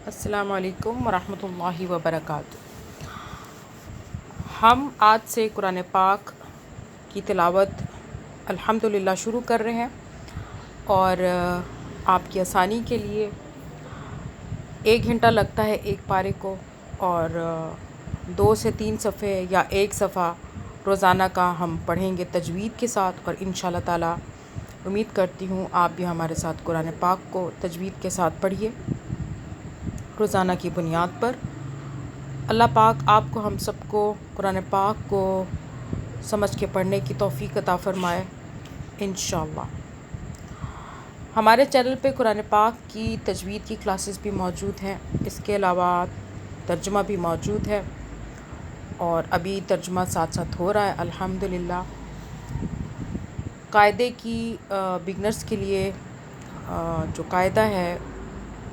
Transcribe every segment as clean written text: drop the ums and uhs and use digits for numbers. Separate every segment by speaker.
Speaker 1: السلام علیکم ورحمۃ اللہ وبرکاتہ۔ ہم آج سے قرآن پاک کی تلاوت الحمدللہ شروع کر رہے ہیں، اور آپ کی آسانی کے لیے 1 گھنٹہ لگتا ہے ایک پارے کو، اور 2 سے 3 صفحے یا 1 صفحہ روزانہ کا ہم پڑھیں گے تجوید کے ساتھ، اور انشاءاللہ تعالی امید کرتی ہوں آپ بھی ہمارے ساتھ قرآن پاک کو تجوید کے ساتھ پڑھیے روزانہ کی بنیاد پر۔ اللہ پاک آپ کو ہم سب کو قرآن پاک کو سمجھ کے پڑھنے کی توفیق عطا فرمائے انشاءاللہ۔ ہمارے چینل پہ قرآن پاک کی تجوید کی کلاسز بھی موجود ہیں، اس کے علاوہ ترجمہ بھی موجود ہے، اور ابھی ترجمہ ساتھ ساتھ ہو رہا ہے الحمدللہ۔ قاعدے کی بگنرز کے لیے جو قاعدہ ہے،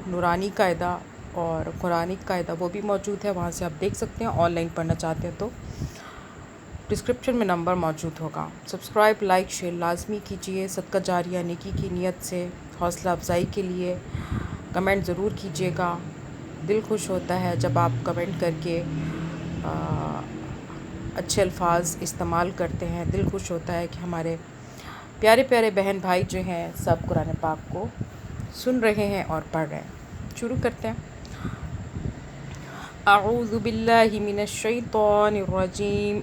Speaker 1: نورانی قاعدہ اور قرآنک قاعدہ، وہ بھی موجود ہے، وہاں سے آپ دیکھ سکتے ہیں۔ آن لائن پڑھنا چاہتے ہیں تو ڈسکرپشن میں نمبر موجود ہوگا۔ سبسکرائب، لائک، شیئر لازمی کیجیے، صدقہ جاریہ نیکی کی نیت سے حوصلہ افزائی کے لیے کمنٹ ضرور کیجیے گا۔ دل خوش ہوتا ہے جب آپ کمنٹ کر کے اچھے الفاظ استعمال کرتے ہیں، دل خوش ہوتا ہے کہ ہمارے پیارے پیارے بہن بھائی جو ہیں سب قرآن پاک کو سن رہے ہیں اور پڑھ رہے ہیں۔ شروع کرتے ہیں۔ اعوذ باللہ من الشیطان الرجیم،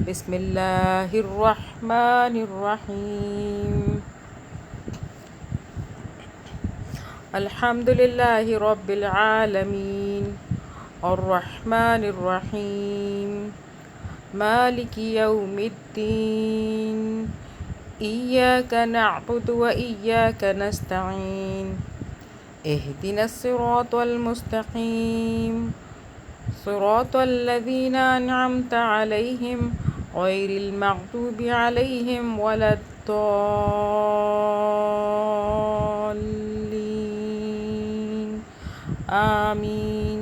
Speaker 1: بسم اللہ الرحمن الرحیم، الحمد للہ رب العالمین، الرحمن الرحیم، مالک یوم الدین، ایاک نعبد و ایاک نستعین، اہدنا الصراط المستقیم، صراط الذین انعمت علیہم غیر المغضوب علیہم ولا الضالین، آمین۔